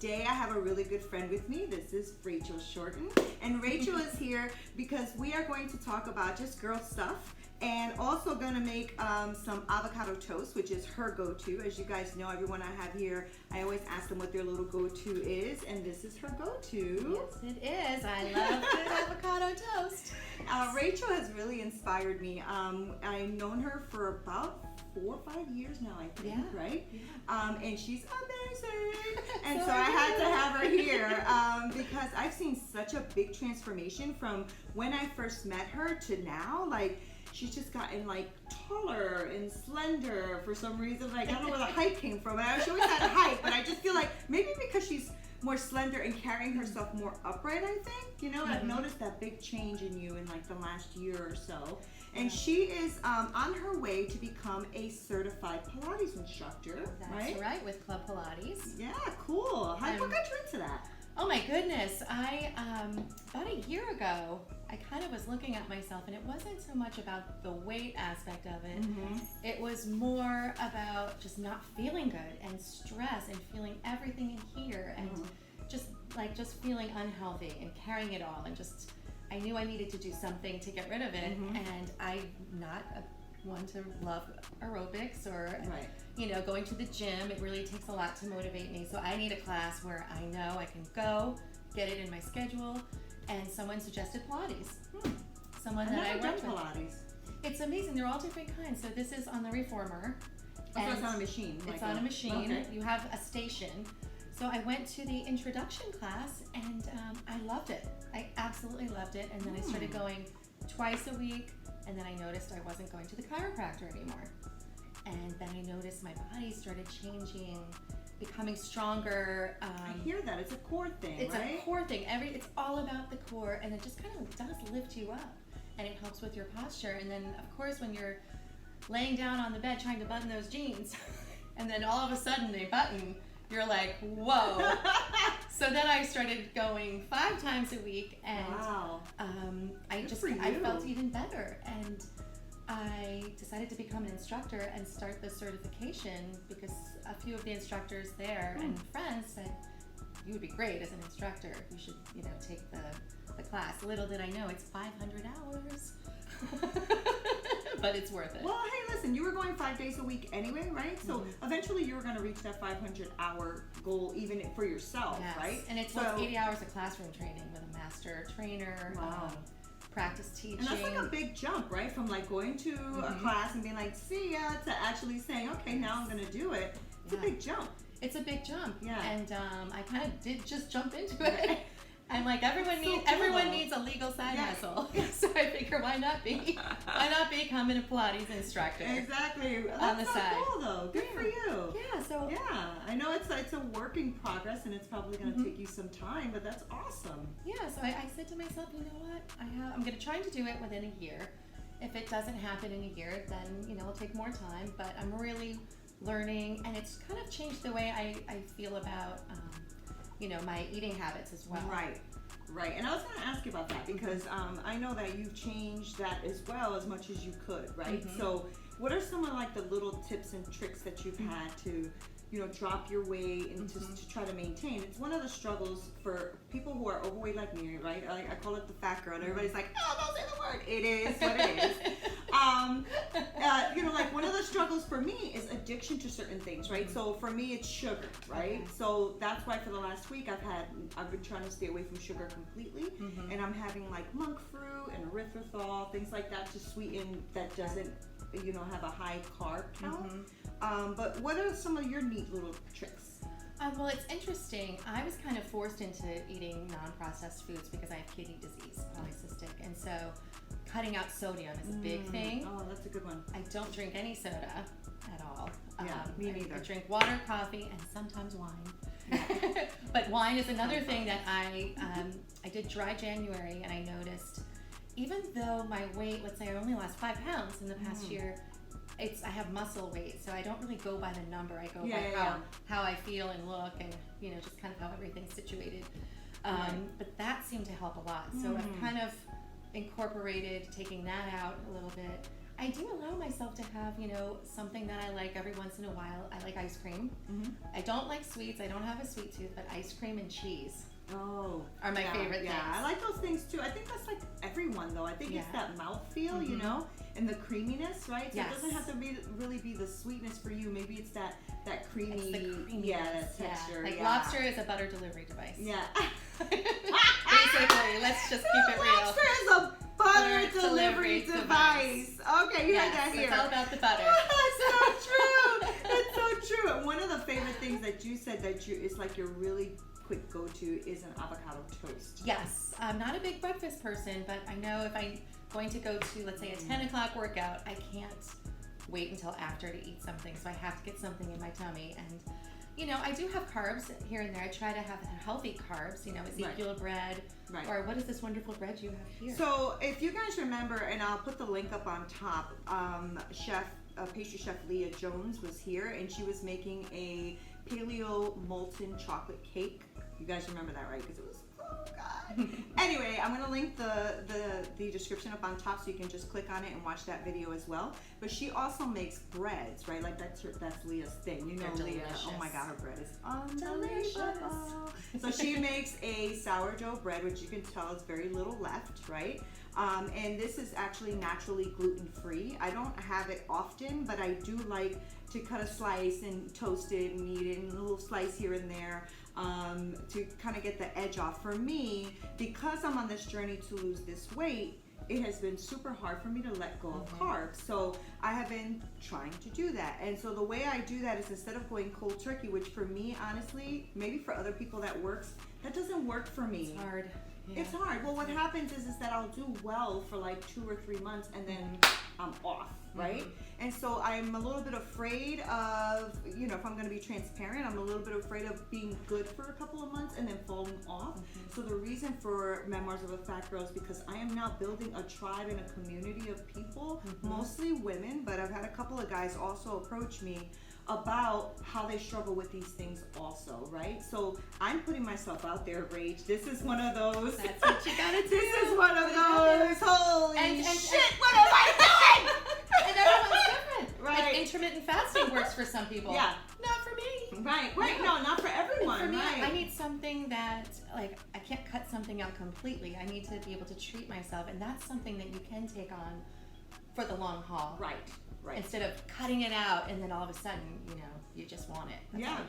today I have a really good friend with me. This is Rachel Shorton. And Rachel is here because we are going to talk about just girl stuff and also going to make some avocado toast, which is her go-to. As you guys know, everyone I have here, I always ask them what their little go-to is, and this is her go-to. Yes, it is. I love good avocado toast. Rachel has really inspired me. I've known her for about 4 or 5 years now, I think, right? Yeah. And she's amazing. And so I had to have her here because I've seen such a big transformation from when I first met her to now. Like, she's just gotten like taller and slender for some reason. Like, I don't know where the height came from. She always had a height, but I just feel like maybe because she's more slender and carrying herself more upright, I think. You know, I've noticed that big change in you in like the last year or so. And she is on her way to become a certified Pilates instructor. That's right, with Club Pilates. Yeah, cool. What got you into that? Oh my goodness, I about a year ago, I kind of was looking at myself, and it wasn't so much about the weight aspect of it. It was more about just not feeling good and stress and feeling everything in here and just feeling unhealthy and carrying it all, and just I knew I needed to do something to get rid of it. And I'm not one to love aerobics or you know, going to the gym. It really takes a lot to motivate me. So I need a class where I know I can go, get it in my schedule. And someone suggested Pilates. Someone that I worked with. Pilates. It's amazing. They're all different kinds. So this is on the reformer. So it's on a machine. It's on a machine. Okay. You have a station. So I went to the introduction class, and I loved it. I absolutely loved it. And then I started going twice a week, and then I noticed I wasn't going to the chiropractor anymore. And then I noticed my body started changing, becoming stronger. I hear that. It's a core thing, It's right? a core thing. It's all about the core, and it just kind of does lift you up, and it helps with your posture. And then, of course, when you're laying down on the bed trying to button those jeans, and then all of a sudden they button, you're like, whoa. So then I started going 5 times a week, and I felt even better. And I decided to become an instructor and start the certification because a few of the instructors there and friends said, you would be great as an instructor. You should, you know, take the class. Little did I know, it's 500 hours. But it's worth it. Well, hey, listen, you were going 5 days a week anyway, right? So eventually you were going to reach that 500-hour goal even for yourself, right? And it's 80 hours of classroom training with a master trainer. Wow. Practice teaching. And that's like a big jump, right? From like going to a class and being like, see ya, to actually saying, okay, now I'm going to do it. It's a big jump. It's a big jump. Yeah. And I kind of did just jump into it. I'm like, everyone needs a legal side hustle. So I figure, why not becoming a Pilates instructor? Exactly. On the That's side. cool though. Good for you. Yeah. So I know it's a work in progress, and it's probably going to take you some time, but that's awesome. Yeah. So I said to myself, you know what? I'm going to try to do it within a year. If it doesn't happen in a year, then it'll take more time. But I'm really learning, and it's kind of changed the way I feel about my eating habits as well. Right. And I was going to ask you about that because I know that you've changed that as well as much as you could, right? So what are some of like the little tips and tricks that you've had to, drop your weight and to try to maintain? It's one of the struggles for people who are overweight like me, right? I call it the fat girl, and everybody's like, oh, don't say the word. It is what it is. Like one of the struggles for me is addiction to certain things, right? So for me, it's sugar, right? Okay. So that's why for the last week I've been trying to stay away from sugar completely, and I'm having like monk fruit and erythritol, things like that to sweeten that doesn't, have a high carb count. But what are some of your neat little tricks? Well, it's interesting. I was kind of forced into eating non-processed foods because I have kidney disease, polycystic, and so cutting out sodium is a big thing. Oh, that's a good one. I don't drink any soda at all. Me neither. I drink water, coffee, and sometimes wine. But wine is another thing that I did dry January, and I noticed even though my weight, let's say I only lost 5 pounds in the past year, I have muscle weight, so I don't really go by the number. I go by how I feel and look, and just kind of how everything's situated. But that seemed to help a lot. So I've kind of incorporated taking that out a little bit. I do allow myself to have, something that I like every once in a while. I like ice cream. Mm-hmm. I don't like sweets. I don't have a sweet tooth, but ice cream and cheese are my favorite things. Yeah, I like those things too. I think that's like everyone though. I think it's that mouthfeel, and the creaminess, right? So it doesn't have to really be the sweetness for you. Maybe it's that creamy, texture. Like Lobster is a butter delivery device. Yeah. Basically, let's just keep it real. Lobster is a butter delivery device. Okay, you heard that here. It's all about the butter. That's so true. That's so true. And one of the favorite things that you said it's like your really quick go-to is an avocado toast. Yes. I'm not a big breakfast person, but I know if I'm going to go to, let's say, a 10 o'clock workout, I can't wait until after to eat something. So I have to get something in my tummy. And, I do have carbs here and there. I try to have healthy carbs, Ezekiel bread. Right. Or what is this wonderful bread you have here? So if you guys remember, and I'll put the link up on top, pastry chef Leah Jones was here, and she was making a Paleo molten chocolate cake. You guys remember that, right? Because it was so good. Anyway, I'm going to link the description up on top so you can just click on it and watch that video as well. But she also makes breads, right? Like that's Leah's thing. You know, Leah. Oh my God, her bread is unbelievable. So she makes a sourdough bread, which you can tell is very little left, right? And this is actually naturally gluten-free. I don't have it often, but I do like to cut a slice and toast it and eat it, and a little slice here and there to kind of get the edge off. For me, because I'm on this journey to lose this weight, it has been super hard for me to let go of carbs. So I have been trying to do that. And so the way I do that is instead of going cold turkey, which for me, honestly, maybe for other people that works, that doesn't work for me. It's hard. Yeah. It's hard. Well, what happens is that I'll do well for like 2 or 3 months and then I'm off, right? And so I'm a little bit afraid of, if I'm going to be transparent, I'm a little bit afraid of being good for a couple of months and then falling off. So the reason for Memoirs of a Fat Girl is because I am now building a tribe and a community of people, mostly women, but I've had a couple of guys also approach me about how they struggle with these things also, right? So I'm putting myself out there, Rach. This is one of those. That's what you gotta do. This is one of those. Holy and shit, what am I doing? And everyone's different. Right. Like intermittent fasting works for some people. Yeah. Not for me. Right. No, not for everyone. For me, right. I need something that, like, I can't cut something out completely. I need to be able to treat myself, and that's something that you can take on for the long haul. Right. Instead of cutting it out and then all of a sudden, you just want it.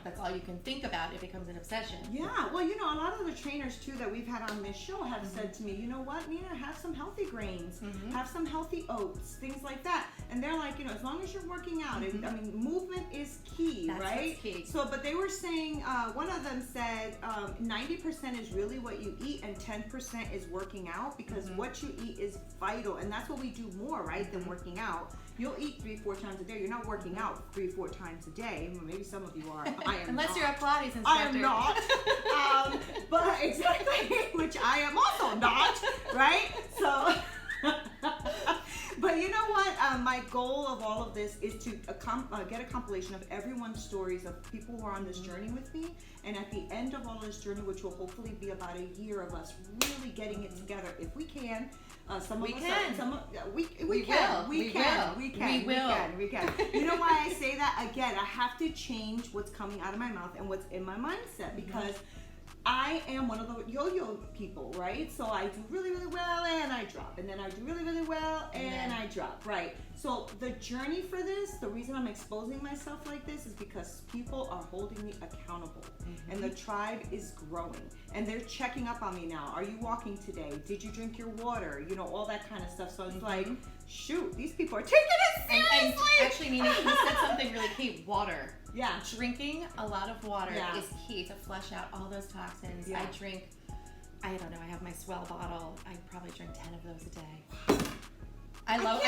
That's all you can think about. It becomes an obsession. Yeah. Well, a lot of the trainers too that we've had on this show have said to me, you know what, Nina, have some healthy grains, have some healthy oats, things like that. And they're like, as long as you're working out, and movement is key, That's right? what's key. So, but they were saying, one of them said, 90% is really what you eat and 10% is working out, because what you eat is vital. And that's what we do more, right, than working out. You'll eat 3-4 times a day. You're not working out 3-4 times a day. Maybe some of you are. I am Unless not. you're a Pilates instructor. I am not. But exactly, which I am also not, right? So, but you know what? My goal of all of this is to get a compilation of everyone's stories of people who are on this journey with me. And at the end of all this journey, which will hopefully be about a year of us really getting it together, if we can. We can. You know why I say that? Again, I have to change what's coming out of my mouth and what's in my mindset, because I am one of the yo-yo people, right? So I do really, really well and I drop. And then I do really, really well and I drop, right? So the journey for this, the reason I'm exposing myself like this is because people are holding me accountable. And the tribe is growing. And they're checking up on me now. Are you walking today? Did you drink your water? All that kind of stuff. So it's like, shoot, these people are taking it seriously. And actually, Nina, you said something really key. Water. Yeah. Drinking a lot of water is key to flush out all those toxins. Yeah. I have my Swell bottle. I probably drink 10 of those a day. I love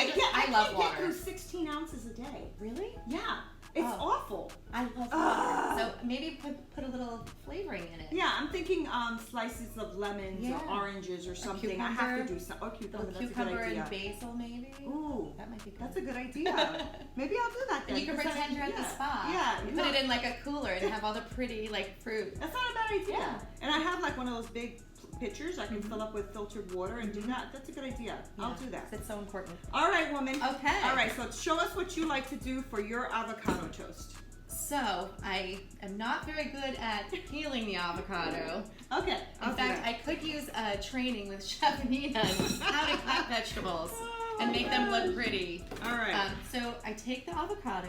water. Get through 16 ounces a day. Really? Yeah. It's awful. I love water. So maybe put a little flavoring in it. Yeah, I'm thinking slices of lemons or oranges or something. I have to do some. Or cucumber. That's cucumber a good idea. and basil, maybe. Ooh, that might be good. That's a good idea. Maybe I'll do that then. And you can pretend you're at the spa. Yeah. You put it in like a cooler and have all the pretty fruit. That's not a bad idea. Yeah. And I have one of those big pitchers I can fill up with filtered water and do that. That's a good idea. Yeah, I'll do that. It's so important. All right, woman. Okay. All right, so show us what you like to do for your avocado toast. So, I am not very good at peeling the avocado. Okay. In fact, I could use training with Chef Nina on how to cut vegetables and make them look pretty. All right. So, I take the avocado.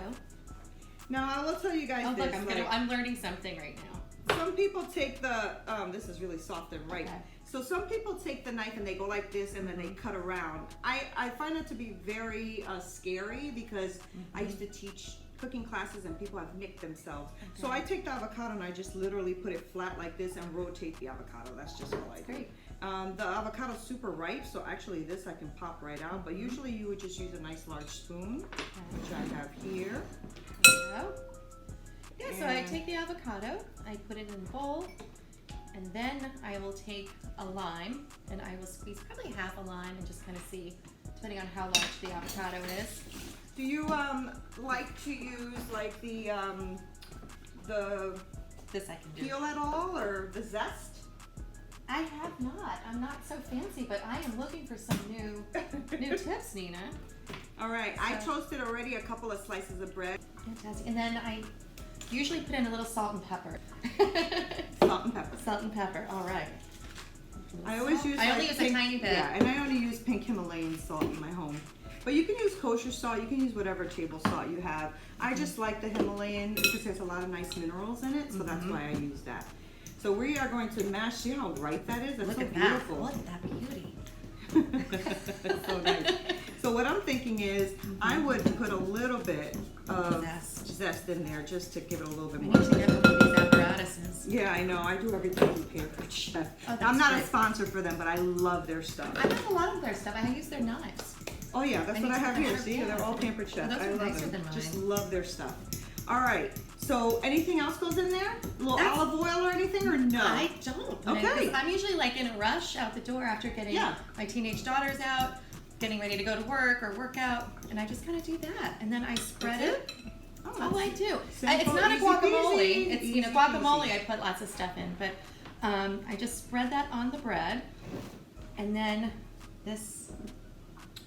Now, I will tell you guys this. Look, I'm learning something right now. Some people take the, this is really soft and right. Okay. So some people take the knife and they go like this and then they cut around. I find it to be very scary because I used to teach cooking classes and people have nicked themselves. Okay. So I take the avocado and I just literally put it flat like this and rotate the avocado. That's just all I do. Great. The avocado's super ripe, so actually this I can pop right out, but usually you would just use a nice large spoon, which I have here. There you go. Yeah, so I take the avocado, I put it in a bowl, and then I will take a lime, and I will squeeze probably half a lime and just kind of see, depending on how large the avocado is. Do you like to use like the this I can do. peel at all or the zest? I have not. I'm not so fancy, but I am looking for some new tips, Nina. All right, I toasted already a couple of slices of bread. Fantastic. And then I usually put in a little salt and pepper. Salt and pepper. Salt and pepper. All right. I always use. I only use a tiny bit. Yeah, and I only use pink Himalayan salt in my home. But you can use kosher salt. You can use whatever table salt you have. I just like the Himalayan because there's a lot of nice minerals in it, so that's why I use that. So we are going to mash. See how bright that is? That's Look so at beautiful. that. Look at that beauty. So nice. So what I'm thinking is I would put a little bit of zest in there just to give it a little bit more. I need to get one of these apparatuses. Yeah, I know. I do everything through Pampered Chef. Oh, I'm not great. a sponsor for them, but I love their stuff. I have a lot of their stuff. I use their knives. Oh yeah, that's what I have here. See, they're all Pampered Chef. Those I are love nicer them. than mine. Just love their stuff. All right. So anything else goes in there? A little olive oil or anything, or no? I don't. Okay. I'm usually like in a rush out the door after getting my teenage daughters out, getting ready to go to work or work out, and I just kind of do that. And then I spread it. Oh, I do. Simple, it's not a easy guacamole. peasy, It's easy guacamole. peasy. I put lots of stuff in, but I just spread that on the bread, and then this.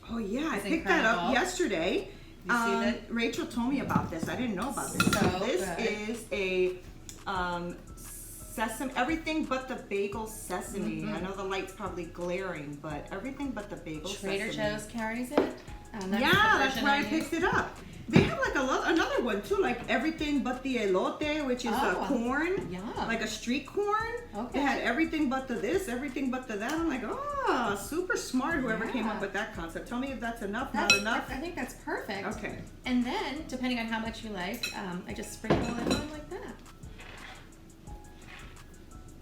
Oh yeah, I It's picked that up incredible. yesterday. You see that? Rachel told me about this. I didn't know about this. So this good. is a sesame, everything but the bagel sesame. I know the light's probably glaring, but everything but the bagel Trader sesame. Joe's carries it. That's where I picked it up. They have like another one too, like everything but the elote, which is corn, like a street corn. Okay. They had everything but the this, everything but the that. I'm like, super smart whoever came up with that concept. Tell me if that's enough, not enough. I think that's perfect. Okay. And then, depending on how much you like, I just sprinkle it on like that.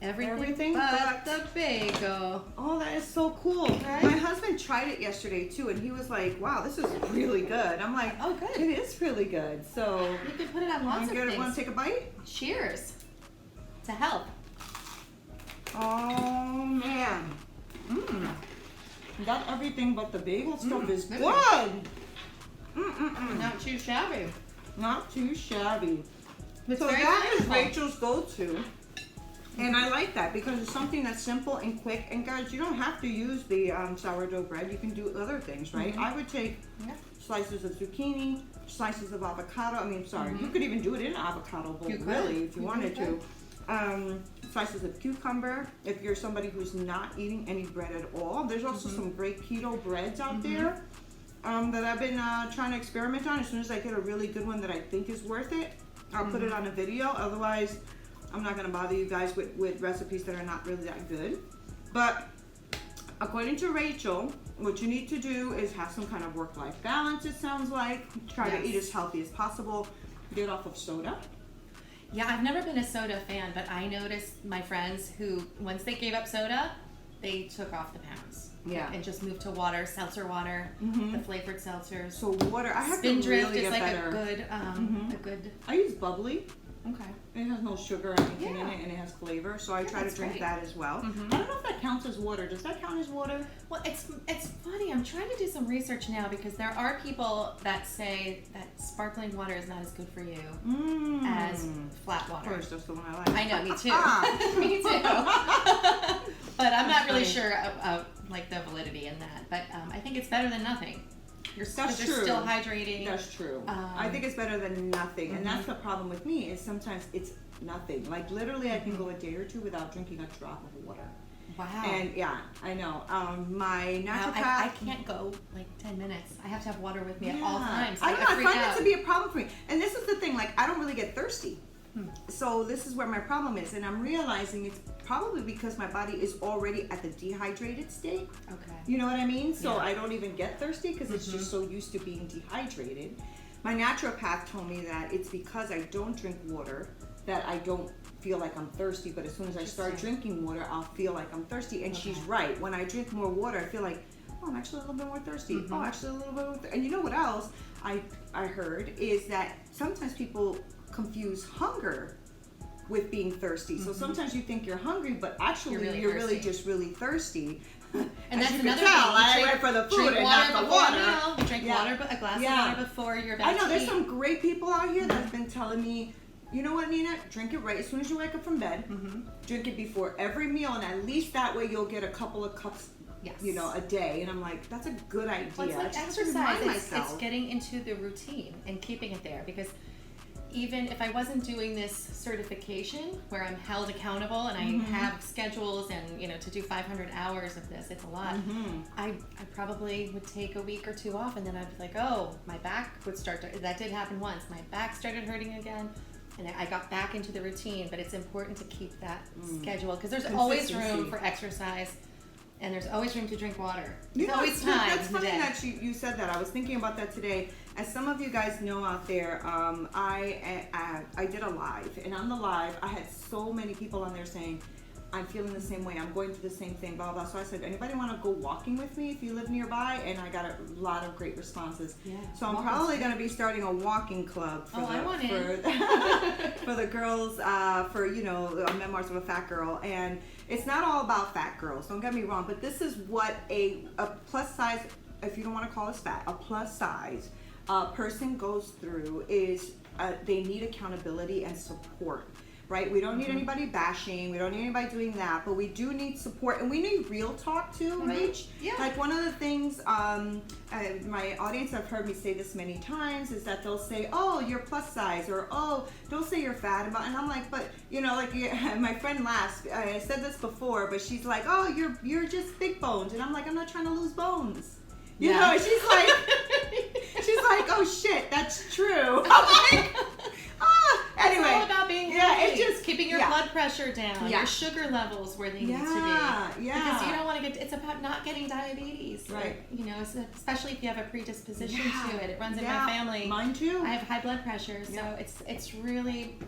Everything but the bagel. Oh, that is so cool. Right? My husband tried it yesterday too, and he was like, wow, this is really good. I'm like, oh, good. It is really good. So, you can put it on lots of things. Want to take a bite? Cheers. To health. Oh, man. That everything but the bagel stuff is good. Not too shabby. Not too shabby. It's so very that is simple. Rachel's go-to. And I like that because it's something that's simple and quick. And guys, you don't have to use the sourdough bread. You can do other things, right? I would take slices of zucchini, slices of avocado. You could even do it in an avocado bowl, really, if you wanted to. Slices of cucumber, if you're somebody who's not eating any bread at all. There's also some great keto breads out there that I've been trying to experiment on. As soon as I get a really good one that I think is worth it, I'll put it on a video. Otherwise, I'm not going to bother you guys with recipes that are not really that good. But according to Rachel, what you need to do is have some kind of work-life balance, it sounds like. Try to eat as healthy as possible. Get off of soda. Yeah, I've never been a soda fan, but I noticed my friends who, once they gave up soda, they took off the pounds. Yeah. And just moved to water, seltzer water, the flavored seltzers. So water, I have Spindrift to really is get like better. a good. I use bubbly. Okay. It has no sugar or anything in it, and it has flavor, so I try to drink that as well. I don't know if that counts as water. Does that count as water? Well, it's funny. I'm trying to do some research now because there are people that say that sparkling water is not as good for you as flat water. Of course, that's the one I like. I know, me too. Me too. But I'm really sure like the validity in that, but I think it's better than nothing. You're still hydrating. That's true. I think it's better than nothing, and that's the problem with me is sometimes it's nothing. Like literally, I can go a day or two without drinking a drop of water. Wow. And yeah, I know. My naturopath. I can't go like 10 minutes. I have to have water with me at all times. I don't know. I find that to be a problem for me. And this is the thing. Like I don't really get thirsty. So this is where my problem is, and I'm realizing it's probably because my body is already at the dehydrated state. Okay. You know what I mean? So I don't even get thirsty because it's just so used to being dehydrated. My naturopath told me that it's because I don't drink water that I don't feel like I'm thirsty, but as soon as I start drinking water, I'll feel like I'm thirsty. And she's right. When I drink more water, I feel like, oh, I'm actually a little bit more thirsty. Oh, actually a little bit more thirsty. And you know what else I heard is that sometimes people confuse hunger with being thirsty. So sometimes you think you're hungry, but actually you're really just really thirsty. And that's another thing. I went for the food and not the water. You drink water, a glass of water before you're about to eat. I know there's some great people out here that's been telling me, you know what, Nina? Drink it right as soon as you wake up from bed. Drink it before every meal, and at least that way you'll get a couple of cups, you know, a day. And I'm like, that's a good idea. Well, it's like exercise. It's getting into the routine and keeping it there, because even if I wasn't doing this certification where I'm held accountable and I have schedules and, you know, to do 500 hours of this, it's a lot. I probably would take a week or two off, and then I'd be like, oh, my back would start to, that did happen once. My back started hurting again, and I got back into the routine. But it's important to keep that schedule, because there's always room for exercise. And there's always room to drink water. There's always time. That's funny that you said that. I was thinking about that today. As some of you guys know out there, I did a live, and on the live, I had so many people on there saying, I'm feeling the same way, I'm going through the same thing, blah, blah. So I said, anybody want to go walking with me if you live nearby? And I got a lot of great responses. Yeah. So I'm probably going to be starting a walking club for for the girls, for, you know, Memoirs of a Fat Girl. And it's not all about fat girls, don't get me wrong, but this is what a plus size, if you don't want to call us fat, a plus size person goes through is they need accountability and support. Right? We don't need anybody bashing. We don't need anybody doing that. But we do need support. And we need real talk too, Rach. Yeah. Like one of the things, my audience have heard me say this many times, is that they'll say, oh, you're plus size, or oh, don't say you're fat. And I'm like, but, you know, like my friend laughs. I said this before, but she's like, oh, you're just big bones. And I'm like, I'm not trying to lose bones. You know, she's like, oh shit, that's true. I'm like, anyway, it's all about being healthy. It's just keeping your blood pressure down, your sugar levels where they need to be. Yeah. Because you don't want to get. It's about not getting diabetes. Right. You know, especially if you have a predisposition to it. It runs in my family. Mine too. I have high blood pressure, so it's really,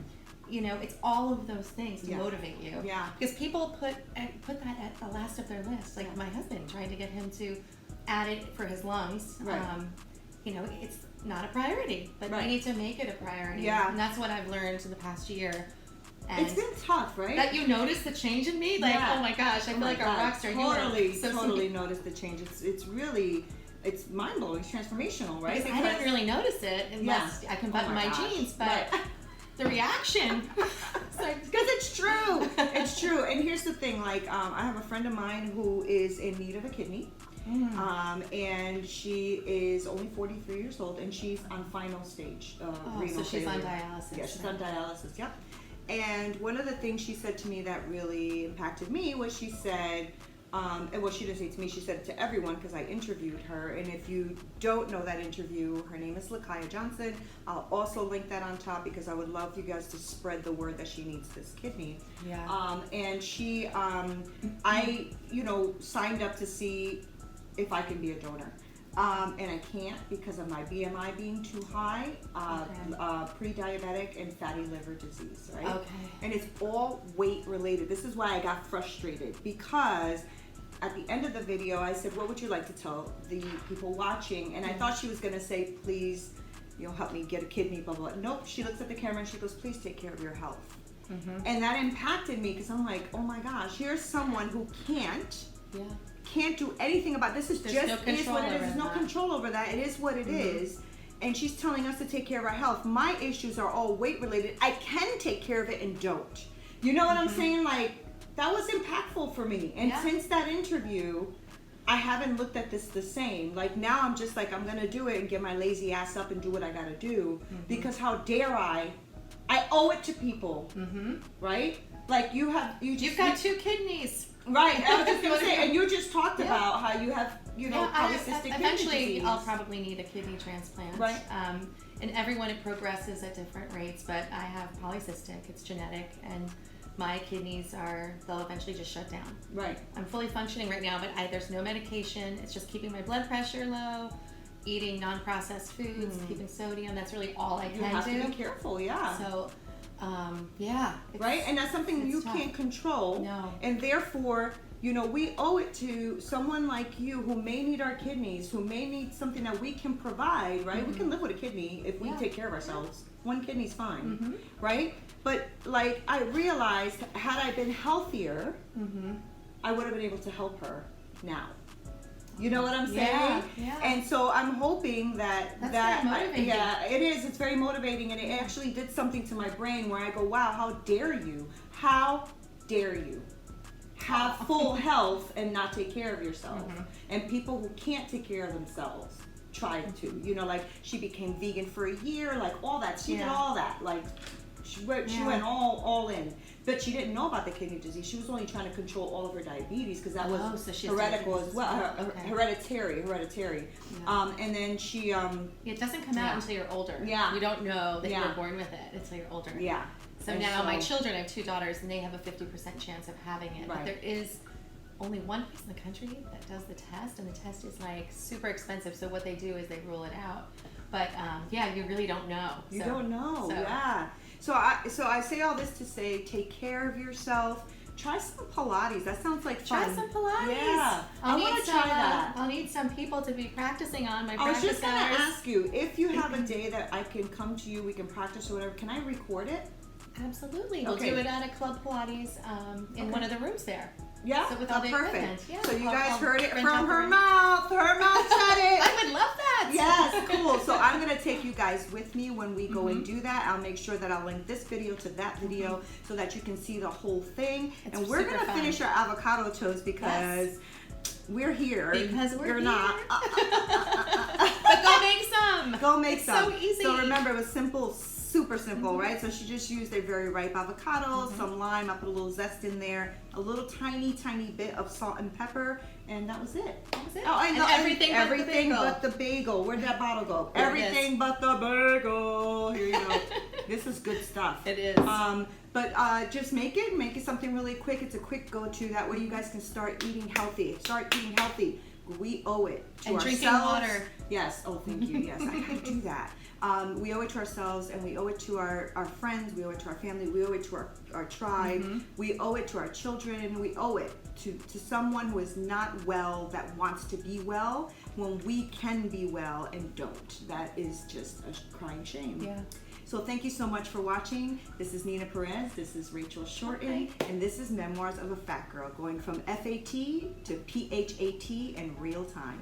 you know, it's all of those things to motivate you. Yeah. Because people put that at the last of their list. Like my husband, trying to get him to add it for his lungs. Right. You know, it's not a priority, but you need to make it a priority. Yeah. And that's what I've learned in the past year. And it's been tough, right? That you notice the change in me? Like, oh my gosh, I feel like a rock star. Totally noticed the change. It's really, it's mind-blowing. It's transformational, right? Because I didn't really notice it unless I can button my jeans, but the reaction. Because it's true. It's true. And here's the thing, like, I have a friend of mine who is in need of a kidney. And she is only 43 years old, and she's on final stage renal so she's failure. on dialysis. Yeah, she's on dialysis. Yep. And one of the things she said to me that really impacted me was she said, and what she didn't say to me, she said it to everyone because I interviewed her. And if you don't know that interview, her name is Lakia Johnson. I'll also link that on top because I would love you guys to spread the word that she needs this kidney. Yeah. And she, I, you know, signed up to see if I can be a donor. And I can't because of my BMI being too high, pre-diabetic and fatty liver disease, right? Okay. And it's all weight related. This is why I got frustrated, because at the end of the video, I said, what would you like to tell the people watching? And I thought she was gonna say, please, you know, help me get a kidney, blah, blah. Nope, she looks at the camera and she goes, please take care of your health. And that impacted me because I'm like, oh my gosh, here's someone who can't do anything about this. There's what it is. There's no control over that. It is what it is. And she's telling us to take care of our health. My issues are all weight related. I can take care of it and don't. You know what I'm saying? Like, that was impactful for me. And since that interview, I haven't looked at this the same. Like now I'm just like, I'm gonna do it and get my lazy ass up and do what I gotta do. Because how dare I owe it to people, right? Like you've got 2 kidneys. Right, I was just gonna say, and you just talked about how you have, polycystic kidney eventually disease. I'll probably need a kidney transplant. Right. And everyone, it progresses at different rates, but I have polycystic, it's genetic, and my kidneys they'll eventually just shut down. Right. I'm fully functioning right now, but there's no medication. It's just keeping my blood pressure low, eating non-processed foods, keeping sodium. That's really all I can do. You have to be careful, yeah. So, right? And that's something you can't control. No. And therefore, we owe it to someone like you who may need our kidneys, who may need something that we can provide, right? We can live with a kidney if we take care of ourselves. One kidney's fine, right? But like I realized, had I been healthier, I would have been able to help her now. You know what I'm saying? Yeah. And so I'm hoping that very motivating. It is. It's very motivating, and it actually did something to my brain where I go, wow, how dare you? How dare you have full health and not take care of yourself? And people who can't take care of themselves try to. Like she became vegan for a year, like all that. She did all that. Like she went all in. But she didn't know about the kidney disease. She was only trying to control all of her diabetes because that was hereditary as well. Hereditary. Yeah. And then she... it doesn't come out until you're older. Yeah. You don't know that you were born with it until you're older. Yeah. So now my children, I have 2 daughters, and they have a 50% chance of having it. Right. But there is only one place in the country that does the test, and the test is like super expensive. So what they do is they rule it out. But you really don't know. You don't know, yeah. So I say all this to say, take care of yourself. Try some Pilates. That sounds like fun. Try some Pilates. Yeah, I want to try that. I'll need some people to be practicing on my I was practice just going to hours. ask you, if you have a day that I can come to you, we can practice or whatever, can I record it? Absolutely. We'll do it at a Club Pilates in one of the rooms there. Yeah, so with all the perfect. Equipment. Yeah, so you guys heard it from her mouth. Her mouth said it. I would love that. Yes, cool. So I'm going to take you guys with me when we go and do that. I'll make sure that I'll link this video to that video so that you can see the whole thing. It's and we're going to finish our avocado toast because we're here. Because you're not. But go make some. Go make some. So easy. So remember, it was simple. Super simple, right? So she just used a very ripe avocado, some lime, I put a little zest in there, a little tiny bit of salt and pepper, and that was it. That was it. Oh, and everything but the bagel. Where'd that bottle go? Everything but the bagel. Here you go. This is good stuff. It is. But just make it something really quick. It's a quick go-to. That way you guys can start eating healthy. We owe it to ourselves. And drinking water. Yes. Oh, thank you. Yes, I gotta do that. We owe it to ourselves, and we owe it to our friends, we owe it to our family, we owe it to our tribe, we owe it to our children, we owe it to someone who is not well that wants to be well when we can be well and don't. That is just a crying shame. Yeah. So thank you so much for watching. This is Nina Perez, this is Rachel Shorton, and this is Memoirs of a Fat Girl, going from FAT to PHAT in real time.